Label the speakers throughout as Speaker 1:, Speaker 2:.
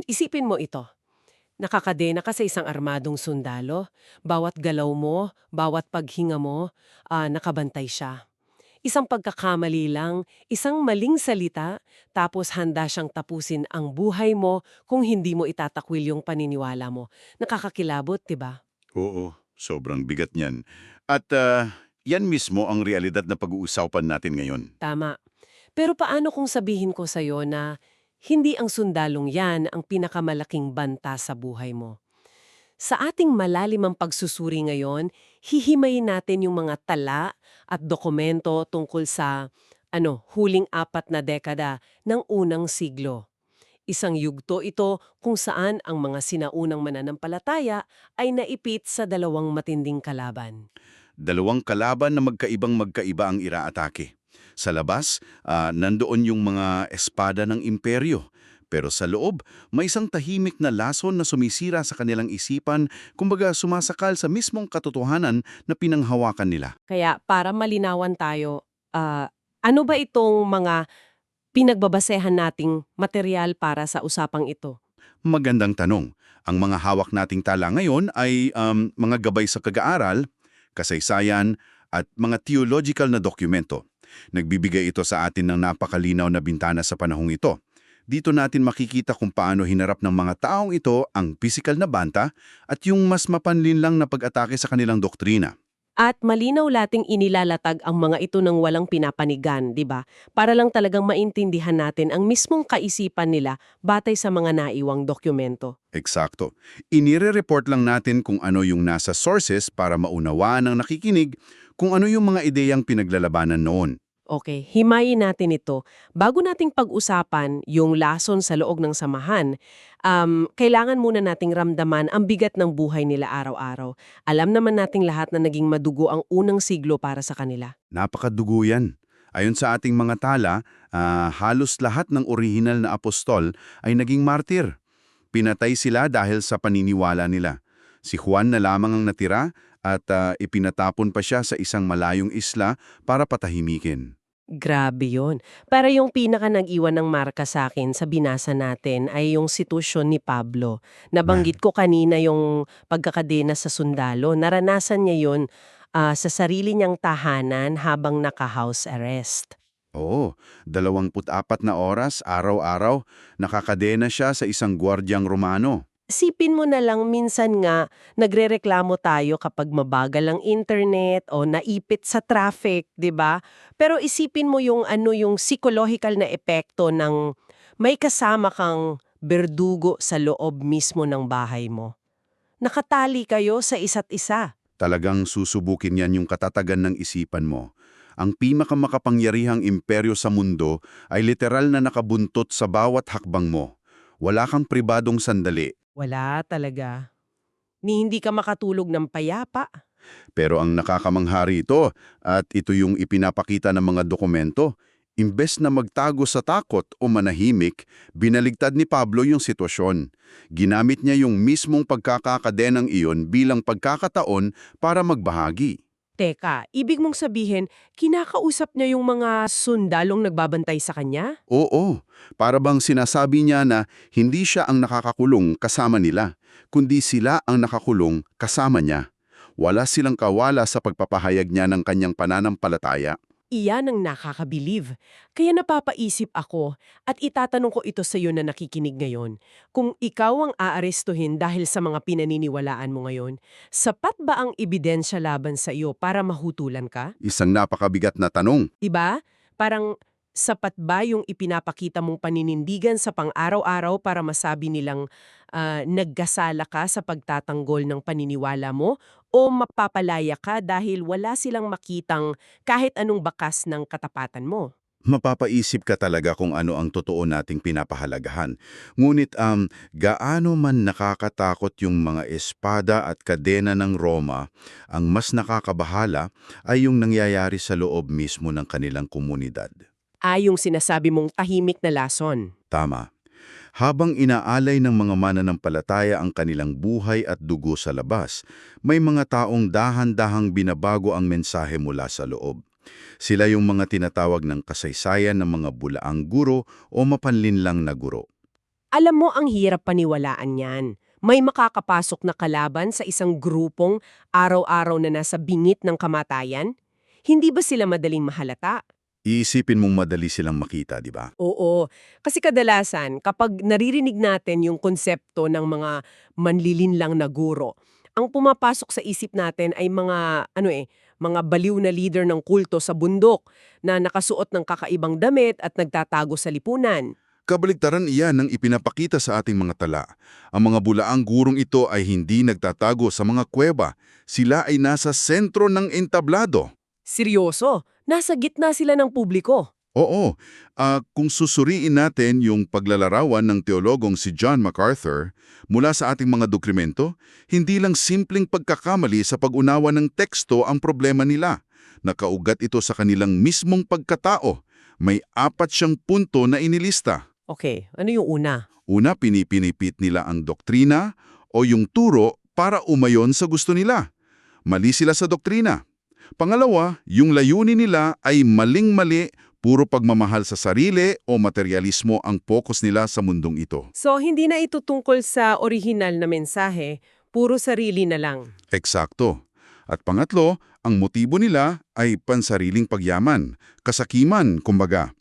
Speaker 1: Isipin mo ito. Nakakadena ka sa isang armadong sundalo. Bawat galaw mo, bawat paghinga mo, nakabantay siya. Isang pagkakamali lang, isang maling salita, tapos handa siyang tapusin ang buhay mo kung hindi mo itatakwil yung paniniwala mo. Nakakakilabot, 'di ba?
Speaker 2: Oo, sobrang bigat niyan. At yan mismo ang realidad na pag-uusapan natin ngayon.
Speaker 1: Tama. Pero paano kung sabihin ko sa'yo na hindi ang sundalong yan ang pinakamalaking banta sa buhay mo? Sa ating malalimang pagsusuri ngayon, hihimayin natin yung mga tala at dokumento tungkol sa huling 4 na dekada ng unang siglo. Isang yugto ito kung saan ang mga sinaunang mananampalataya ay naipit sa dalawang matinding kalaban.
Speaker 2: Dalawang kalaban na magkaibang-magkaiba ang iraatake. Sa labas, nandoon yung mga espada ng imperyo. Pero sa loob, may isang tahimik na lason na sumisira sa kanilang isipan, kumbaga sumasakal sa mismong katotohanan na pinanghawakan nila.
Speaker 1: Kaya para malinawan tayo, ano ba itong mga pinagbabasehan nating material para sa usapang ito?
Speaker 2: Magandang tanong. Ang mga hawak nating tala ngayon ay mga gabay sa kag-aaral, kasaysayan, at mga theological na dokumento. Nagbibigay ito sa atin ng napakalinaw na bintana sa panahong ito. Dito natin makikita kung paano hinarap ng mga taong ito ang pisikal na banta at yung mas mapanlinlang na pag-atake sa kanilang doktrina.
Speaker 1: At malinaw lating inilalatag ang mga ito ng walang pinapanigan, di ba? Para lang talagang maintindihan natin ang mismong kaisipan nila batay sa mga naiwang dokumento.
Speaker 2: Eksakto. Inire-report lang natin kung ano yung nasa sources para maunawaan ng nakikinig kung ano yung mga ideyang pinaglalabanan noon.
Speaker 1: Okay, himayin natin ito. Bago nating pag-usapan yung lason sa loob ng samahan, kailangan muna nating ramdaman ang bigat ng buhay nila araw-araw. Alam naman nating lahat na naging madugo ang unang siglo para sa kanila.
Speaker 2: Napakadugo yan. Ayon sa ating mga tala, halos lahat ng orihinal na apostol ay naging martir. Pinatay sila dahil sa paniniwala nila. Si Juan na lamang ang natira at ipinatapon pa siya sa isang malayong isla para patahimikin.
Speaker 1: Grabe yon. Para yung pinaka nag-iwan ng marka sa akin sa binasa natin ay yung sitwasyon ni Pablo. Nabanggit ko kanina yung pagkakadena sa sundalo. Naranasan niya yun sa sarili niyang tahanan habang naka-house arrest.
Speaker 2: Oo, 24 na oras, araw-araw, nakakadena siya sa isang gwardyang Romano.
Speaker 1: Sipin mo na lang minsan nga nagrereklamo tayo kapag mabagal ang internet o naipit sa traffic, 'di ba? Pero isipin mo yung yung psychological na epekto ng may kasama kang berdugo sa loob mismo ng bahay mo. Nakatali kayo sa isa't isa.
Speaker 2: Talagang susubukin yan yung katatagan ng isipan mo. Ang pinakamakapangyarihang imperyo sa mundo ay literal na nakabuntot sa bawat hakbang mo. Wala kang pribadong sandali.
Speaker 1: Wala talaga. Ni hindi ka makatulog ng payapa.
Speaker 2: Pero ang nakakamangha rito, at ito yung ipinapakita ng mga dokumento, imbes na magtago sa takot o manahimik, binaligtad ni Pablo yung sitwasyon. Ginamit niya yung mismong pagkakakadenang iyon bilang pagkakataon para magbahagi.
Speaker 1: Teka, ibig mong sabihin, kinakausap niya yung mga sundalong nagbabantay sa kanya?
Speaker 2: Oo, para bang sinasabi niya na hindi siya ang nakakakulong kasama nila, kundi sila ang nakakulong kasama niya. Wala silang kawala sa pagpapahayag niya ng kanyang pananampalataya.
Speaker 1: Iyan ang nakakabilib. Kaya napapaisip ako at itatanong ko ito sa iyo na nakikinig ngayon. Kung ikaw ang aarestuhin dahil sa mga pinaniniwalaan mo ngayon, sapat ba ang ebidensya laban sa iyo para mahutulan ka?
Speaker 2: Isang napakabigat na tanong.
Speaker 1: 'Di ba? Parang sapat ba yung ipinapakita mong paninindigan sa pang-araw-araw para masabi nilang nagkasala ka sa pagtatanggol ng paniniwala mo o mapapalaya ka dahil wala silang makitang kahit anong bakas ng katapatan mo?
Speaker 2: Mapapaisip ka talaga kung ano ang totoo nating pinapahalagahan. Ngunit gaano man nakakatakot yung mga espada at kadena ng Roma, ang mas nakakabahala ay yung nangyayari sa loob mismo ng kanilang komunidad.
Speaker 1: Yung sinasabi mong tahimik na lason.
Speaker 2: Tama. Habang inaalay ng mga mananampalataya ang kanilang buhay at dugo sa labas, may mga taong dahan-dahang binabago ang mensahe mula sa loob. Sila yung mga tinatawag ng kasaysayan ng mga bulaang guro o mapanlinlang na guro.
Speaker 1: Alam mo, ang hirap paniwalaan yan. May makakapasok na kalaban sa isang grupong araw-araw na nasa bingit ng kamatayan? Hindi ba sila madaling mahalata?
Speaker 2: Iisipin mong madali silang makita, di ba?
Speaker 1: Oo. Kasi kadalasan, kapag naririnig natin yung konsepto ng mga manlilinlang na guro, ang pumapasok sa isip natin ay mga baliw na leader ng kulto sa bundok na nakasuot ng kakaibang damit at nagtatago sa lipunan.
Speaker 2: Kabaligtaran iyan ng ipinapakita sa ating mga tala. Ang mga bulaang gurong ito ay hindi nagtatago sa mga kuweba. Sila ay nasa sentro ng entablado.
Speaker 1: Seryoso, nasa gitna sila ng publiko.
Speaker 2: Oo, kung susuriin natin yung paglalarawan ng teologong si John MacArthur mula sa ating mga dokumento, hindi lang simpleng pagkakamali sa pag-unawa ng teksto ang problema nila. Nakaugat ito sa kanilang mismong pagkatao. May 4 siyang punto na inilista.
Speaker 1: Okay, ano yung una?
Speaker 2: Una, pinipinipit nila ang doktrina o yung turo para umayon sa gusto nila. Mali sila sa doktrina. Pangalawa, yung layunin nila ay maling-mali, puro pagmamahal sa sarili o materialismo ang focus nila sa mundong ito.
Speaker 1: So, hindi na ito tungkol sa orihinal na mensahe, puro sarili na lang.
Speaker 2: Eksakto. At pangatlo, ang motibo nila ay pansariling pagyaman, kasakiman, kumbaga.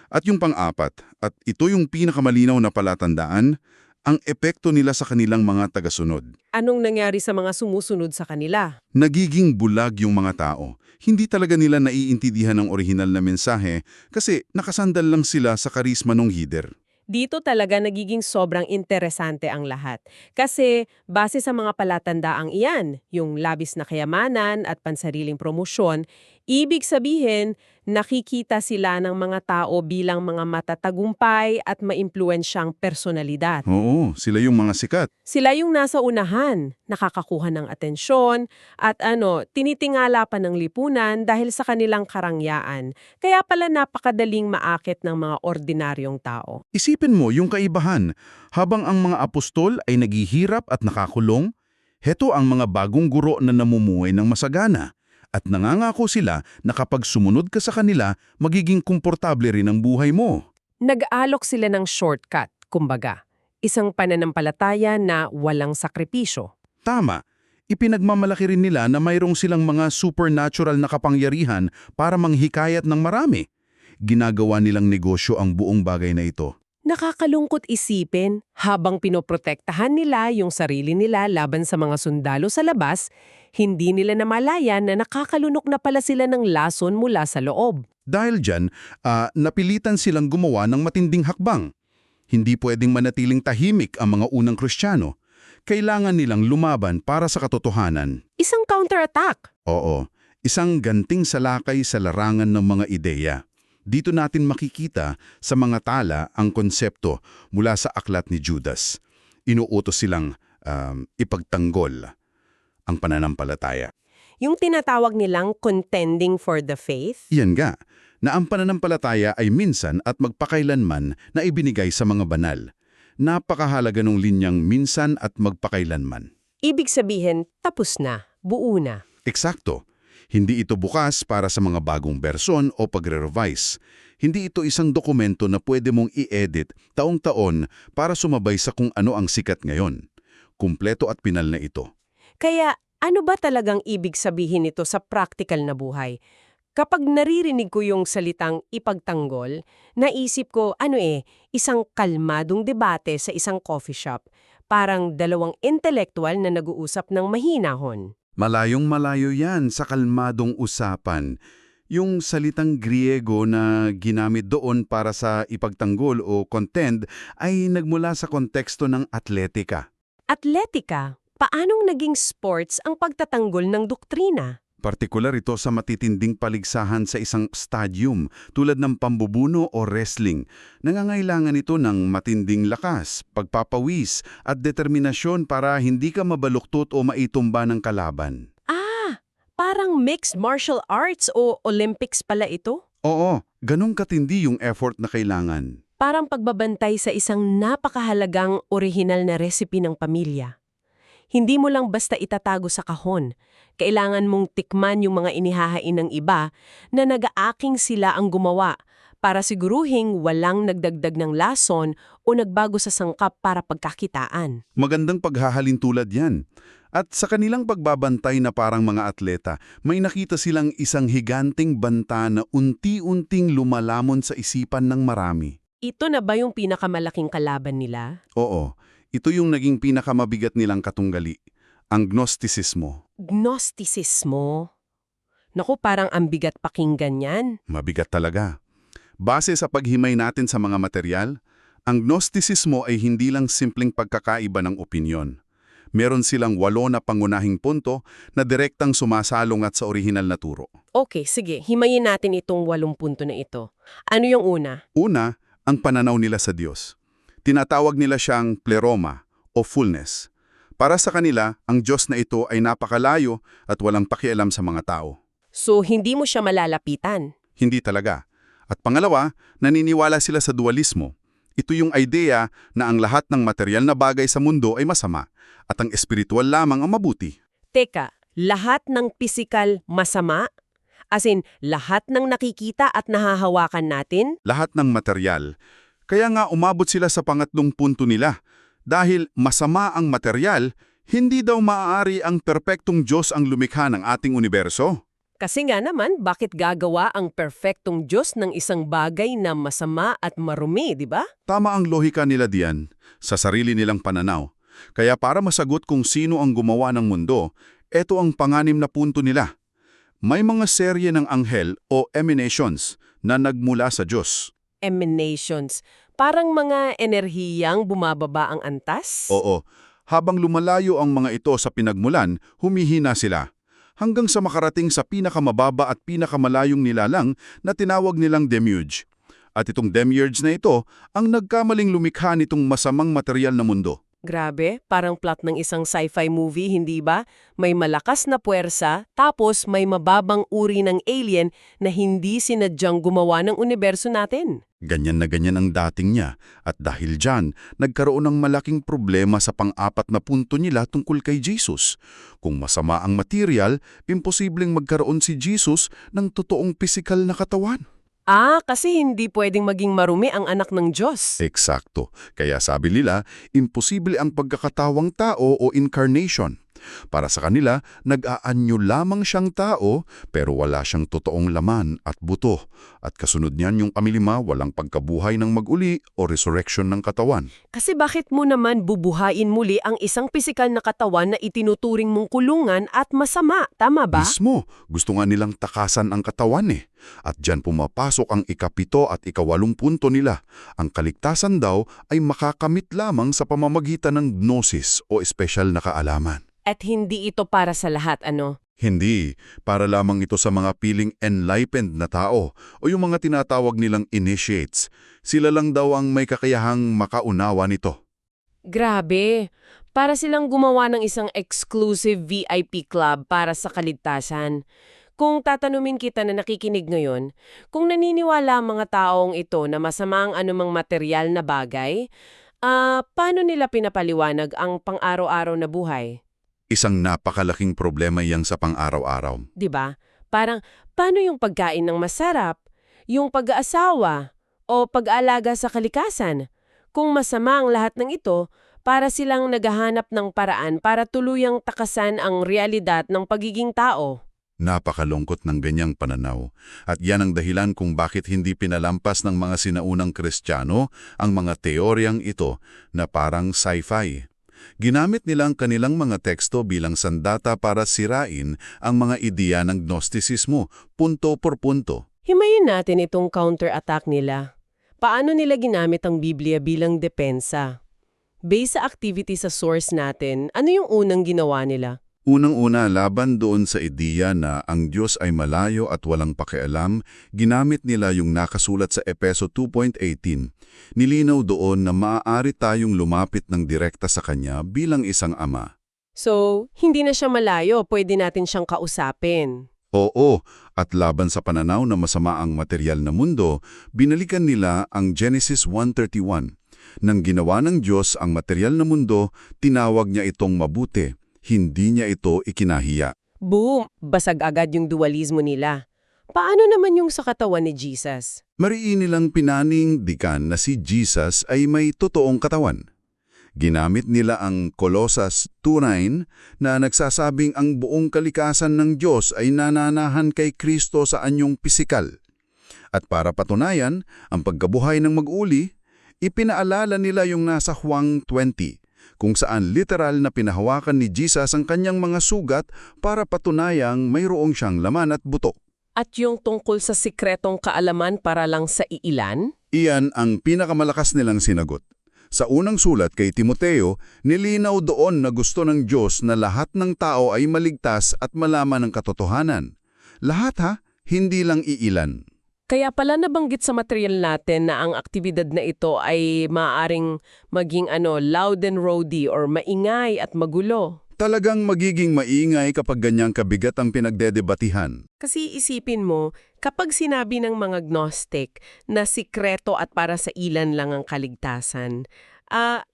Speaker 2: At yung pang-apat, at ito yung pinakamalinaw na palatandaan, ang epekto nila sa kanilang mga tagasunod.
Speaker 1: Anong nangyari sa mga sumusunod sa kanila?
Speaker 2: Nagiging bulag yung mga tao. Hindi talaga nila naiintindihan ang orihinal na mensahe kasi nakasandal lang sila sa karisma ng leader.
Speaker 1: Dito talaga nagiging sobrang interesante ang lahat. Kasi base sa mga palatandaang iyan, yung labis na kayamanan at pansariling promosyon, ibig sabihin, nakikita sila ng mga tao bilang mga matatagumpay at maimpluwensyang personalidad.
Speaker 2: Oo, sila yung mga sikat.
Speaker 1: Sila yung nasa unahan, nakakakuha ng atensyon, at tinitingala pa ng lipunan dahil sa kanilang karangyaan. Kaya pala napakadaling maakit ng mga ordinaryong tao.
Speaker 2: Isipin mo yung kaibahan. Habang ang mga apostol ay naghihirap at nakakulong, heto ang mga bagong guro na namumuhay ng masagana. At nangangako sila na kapag sumunod ka sa kanila, magiging komportable rin ang buhay mo.
Speaker 1: Nag-aalok sila ng shortcut, kumbaga. Isang pananampalataya na walang sakripisyo.
Speaker 2: Tama. Ipinagmamalaki rin nila na mayroong silang mga supernatural na kapangyarihan para manghikayat ng marami. Ginagawa nilang negosyo ang buong bagay na ito.
Speaker 1: Nakakalungkot isipin, habang pinoprotektahan nila yung sarili nila laban sa mga sundalo sa labas, hindi nila namalayan na nakakalunok na pala sila ng lason mula sa loob.
Speaker 2: Dahil dyan, napilitan silang gumawa ng matinding hakbang. Hindi pwedeng manatiling tahimik ang mga unang Kristiyano. Kailangan nilang lumaban para sa katotohanan.
Speaker 1: Isang counterattack.
Speaker 2: Oo, isang ganting salakay sa larangan ng mga ideya. Dito natin makikita sa mga tala ang konsepto mula sa aklat ni Judas. Inuutos silang ipagtanggol ang pananampalataya.
Speaker 1: Yung tinatawag nilang contending for the faith.
Speaker 2: Iyan nga, na ang pananampalataya ay minsan at magpakailanman na ibinigay sa mga banal. Napakahalaga ng linyang minsan at magpakailanman.
Speaker 1: Ibig sabihin, tapos na, buo na.
Speaker 2: Eksakto. Hindi ito bukas para sa mga bagong bersyon o pagre-revise. Hindi ito isang dokumento na pwede mong i-edit taong-taon para sumabay sa kung ano ang sikat ngayon. Kumpleto at pinal na ito.
Speaker 1: Kaya, ano ba talagang ibig sabihin nito sa practical na buhay? Kapag naririnig ko yung salitang ipagtanggol, naisip ko, isang kalmadong debate sa isang coffee shop. Parang dalawang intelektual na nag-uusap ng mahinahon.
Speaker 2: Malayong-malayo yan sa kalmadong usapan. Yung salitang Griego na ginamit doon para sa ipagtanggol o contend ay nagmula sa konteksto ng atletika.
Speaker 1: Atletika, paanong naging sports ang pagtatanggol ng doktrina?
Speaker 2: Partikular ito sa matitinding paligsahan sa isang stadium tulad ng pambubuno o wrestling. Nangangailangan ito ng matinding lakas, pagpapawis at determinasyon para hindi ka mabaluktot o maitumba ng kalaban.
Speaker 1: Parang mixed martial arts o Olympics pala ito?
Speaker 2: Oo, ganong katindi yung effort na kailangan.
Speaker 1: Parang pagbabantay sa isang napakahalagang orihinal na recipe ng pamilya. Hindi mo lang basta itatago sa kahon. Kailangan mong tikman yung mga inihahain ng iba na nag-aaking sila ang gumawa para siguruhing walang nagdagdag ng lason o nagbago sa sangkap para pagkakitaan.
Speaker 2: Magandang paghahalin tulad yan. At sa kanilang pagbabantay na parang mga atleta, may nakita silang isang higanting banta na unti-unting lumalamon sa isipan ng marami.
Speaker 1: Ito na ba yung pinakamalaking kalaban nila?
Speaker 2: Oo, ito yung naging pinakamabigat nilang katunggali, ang Gnostisismo.
Speaker 1: Gnostisismo. Naku, parang ambigat pakinggan yan.
Speaker 2: Mabigat talaga. Base sa paghimay natin sa mga material, ang Gnostisismo ay hindi lang simpleng pagkakaiba ng opinyon. Meron silang 8 na pangunahing punto na direktang sumasalungat sa orihinal na turo.
Speaker 1: Okay, sige. Himayin natin itong 8 punto na ito. Ano yung una?
Speaker 2: Una, ang pananaw nila sa Diyos. Tinatawag nila siyang pleroma o fullness. Para sa kanila, ang Diyos na ito ay napakalayo at walang pakialam sa mga tao.
Speaker 1: So, hindi mo siya malalapitan.
Speaker 2: Hindi talaga. At pangalawa, naniniwala sila sa dualismo. Ito yung idea na ang lahat ng material na bagay sa mundo ay masama at ang espiritual lamang ang mabuti.
Speaker 1: Teka, lahat ng pisikal masama? As in, lahat ng nakikita at nahahawakan natin?
Speaker 2: Lahat ng material. Kaya nga umabot sila sa pangatlong punto nila. Dahil masama ang material, hindi daw maaari ang perpektong Diyos ang lumikha ng ating universo.
Speaker 1: Kasi nga naman, bakit gagawa ang perfectong Diyos ng isang bagay na masama at marumi, di ba?
Speaker 2: Tama ang lohika nila diyan, sa sarili nilang pananaw. Kaya para masagot kung sino ang gumawa ng mundo, ito ang panganim na punto nila. May mga serye ng anghel o emanations na nagmula sa Diyos.
Speaker 1: Emanations. Parang mga enerhiyang bumababa ang antas?
Speaker 2: Oo, habang lumalayo ang mga ito sa pinagmulan, humihina sila. Hanggang sa makarating sa pinakamababa at pinakamalayong nilalang na tinawag nilang demiurge. At itong demiurge na ito ang nagkamaling lumikha nitong masamang material na mundo.
Speaker 1: Grabe, parang plot ng isang sci-fi movie, hindi ba? May malakas na puwersa, tapos may mababang uri ng alien na hindi sinadyang gumawa ng universo natin.
Speaker 2: Ganyan na ganyan ang dating niya at dahil dyan, nagkaroon ng malaking problema sa pang-4 na punto nila tungkol kay Jesus. Kung masama ang material, imposibleng magkaroon si Jesus ng totoong pisikal na katawan.
Speaker 1: Kasi hindi pwedeng maging marumi ang anak ng Diyos.
Speaker 2: Eksakto. Kaya sabi nila, imposible ang pagkakatawang tao o incarnation. Para sa kanila, nag-aanyo lamang siyang tao pero wala siyang totoong laman at buto. At kasunod niyan yung kamilima, walang pagkabuhay ng mag-uli o resurrection ng katawan.
Speaker 1: Kasi bakit mo naman bubuhayin muli ang isang pisikal na katawan na itinuturing mong kulungan at masama, tama ba?
Speaker 2: Mismo, gusto nga nilang takasan ang katawan eh. At dyan pumapasok ang ika-7 at ika-8 punto nila. Ang kaligtasan daw ay makakamit lamang sa pamamagitan ng gnosis o espesyal na kaalaman.
Speaker 1: At hindi ito para sa lahat, ano?
Speaker 2: Hindi, para lamang ito sa mga piling enlightened na tao o yung mga tinatawag nilang initiates. Sila lang daw ang may kakayahang makaunawa nito.
Speaker 1: Grabe, para silang gumawa ng isang exclusive VIP club para sa kaligtasan. Kung tatanumin kita na nakikinig ngayon, kung naniniwala ang mga taong ito na masama ang anumang material na bagay, paano nila pinapaliwanag ang pang-araw-araw na buhay?
Speaker 2: Isang napakalaking problema yang sa pang-araw-araw.
Speaker 1: 'Di ba? Parang, paano yung pagkain ng masarap, yung pag-aasawa, o pag-aalaga sa kalikasan? Kung masama ang lahat ng ito, para silang naghahanap ng paraan para tuluyang takasan ang realidad ng pagiging tao.
Speaker 2: Napakalungkot ng ganyang pananaw. At yan ang dahilan kung bakit hindi pinalampas ng mga sinaunang Kristiyano ang mga teoryang ito na parang sci-fi. Ginamit nila ang kanilang mga teksto bilang sandata para sirain ang mga ideya ng Gnosticismo, punto por punto.
Speaker 1: Himayin natin itong counter-attack nila. Paano nila ginamit ang Biblia bilang depensa? Based sa activity sa source natin, ano yung unang ginawa nila?
Speaker 2: Unang-una, laban doon sa ideya na ang Diyos ay malayo at walang pakialam, ginamit nila yung nakasulat sa Epeso 2.18. Nilinaw doon na maaari tayong lumapit ng direkta sa Kanya bilang isang ama.
Speaker 1: So, hindi na siya malayo, pwede natin siyang kausapin.
Speaker 2: Oo, at laban sa pananaw na masama ang material na mundo, binalikan nila ang Genesis 1:31. Nang ginawa ng Diyos ang material na mundo, tinawag niya itong mabuti. Hindi niya ito ikinahiya.
Speaker 1: Boom! Basag agad yung dualismo nila. Paano naman yung sa katawan ni Jesus?
Speaker 2: Mariin nilang pinanindigan na si Jesus ay may totoong katawan. Ginamit nila ang Colossus 2:9 na nagsasabing ang buong kalikasan ng Diyos ay nananahan kay Kristo sa anyong pisikal. At para patunayan ang pagkabuhay ng mag-uli, ipinaalala nila yung nasa Juan 20, kung saan literal na pinahawakan ni Jesus ang kanyang mga sugat para patunayang mayroong siyang laman at buto.
Speaker 1: At yung tungkol sa sikretong kaalaman para lang sa iilan?
Speaker 2: Iyan ang pinakamalakas nilang sinagot. Sa unang sulat kay Timoteo, nilinaw doon na gusto ng Diyos na lahat ng tao ay maligtas at malaman ang katotohanan. Lahat hindi lang iilan.
Speaker 1: Kaya pala nabanggit sa material natin na ang aktibidad na ito ay maaaring maging loud and rowdy or maingay at magulo.
Speaker 2: Talagang magiging maingay kapag ganyang kabigat ang pinagdedebatihan.
Speaker 1: Kasi isipin mo, kapag sinabi ng mga Gnostic na sikreto at para sa ilan lang ang kaligtasan,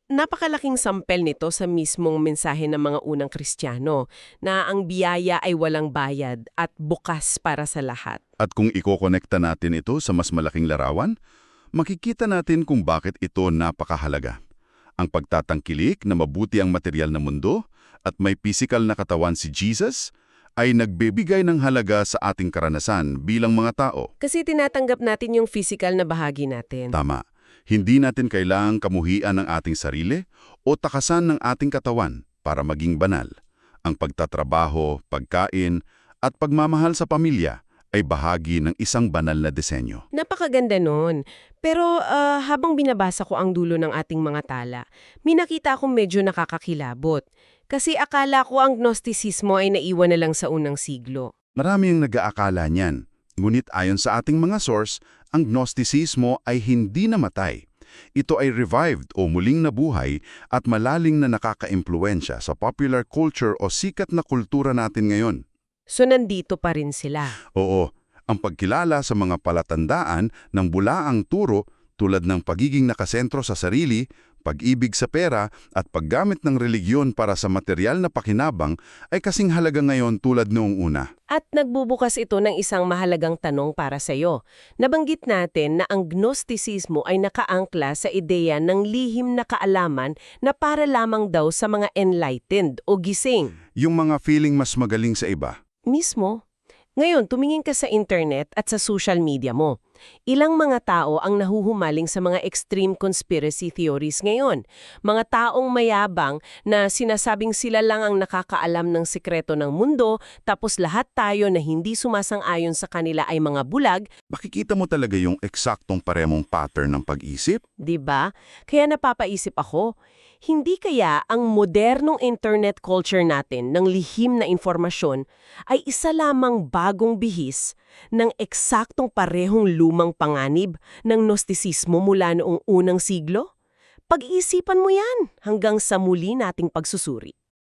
Speaker 1: napakalaking sampel nito sa mismong mensahe ng mga unang Kristiyano na ang biyaya ay walang bayad at bukas para sa lahat.
Speaker 2: At kung ikokonekta natin ito sa mas malaking larawan, makikita natin kung bakit ito napakahalaga. Ang pagtatangkilik na mabuti ang material na mundo at may pisikal na katawan si Jesus ay nagbibigay ng halaga sa ating karanasan bilang mga tao.
Speaker 1: Kasi tinatanggap natin yung physical na bahagi natin.
Speaker 2: Tama. Hindi natin kailangang kamuhian ng ating sarili o takasan ng ating katawan para maging banal. Ang pagtatrabaho, pagkain, at pagmamahal sa pamilya ay bahagi ng isang banal na disenyo.
Speaker 1: Napakaganda nun. Pero habang binabasa ko ang dulo ng ating mga tala, may nakita akong medyo nakakakilabot. Kasi akala ko ang Gnostisismo ay naiwan na lang sa unang siglo.
Speaker 2: Marami ang nag-aakala niyan. Ngunit ayon sa ating mga source, ang Gnostisismo ay hindi namatay. Ito ay revived o muling nabuhay at malaling na nakaka-impluwensya sa popular culture o sikat na kultura natin ngayon.
Speaker 1: So nandito pa rin sila.
Speaker 2: Oo, ang pagkilala sa mga palatandaan ng bulaang turo tulad ng pagiging nakasentro sa sarili, pag-ibig sa pera at paggamit ng religiyon para sa material na pakinabang ay kasing halaga ngayon tulad noong una.
Speaker 1: At nagbubukas ito ng isang mahalagang tanong para sa iyo. Nabanggit natin na ang Gnostisismo ay nakaangkla sa ideya ng lihim na kaalaman na para lamang daw sa mga enlightened o gising.
Speaker 2: Yung mga feeling mas magaling sa iba.
Speaker 1: Mismo. Ngayon, tumingin ka sa internet at sa social media mo. Ilang mga tao ang nahuhumaling sa mga extreme conspiracy theories ngayon. Mga taong mayabang na sinasabing sila lang ang nakakaalam ng sikreto ng mundo, tapos lahat tayo na hindi sumasang-ayon sa kanila ay mga bulag.
Speaker 2: Makikita mo talaga yung eksaktong paremong pattern ng pag-isip?
Speaker 1: 'Di ba? Kaya napapaisip ako, hindi kaya ang modernong internet culture natin ng lihim na informasyon ay isa lamang bagong bihis ng eksaktong parehong lumang panganib ng Gnostisismo mula noong unang siglo? Pag-iisipan mo yan hanggang sa muli nating pagsusuri.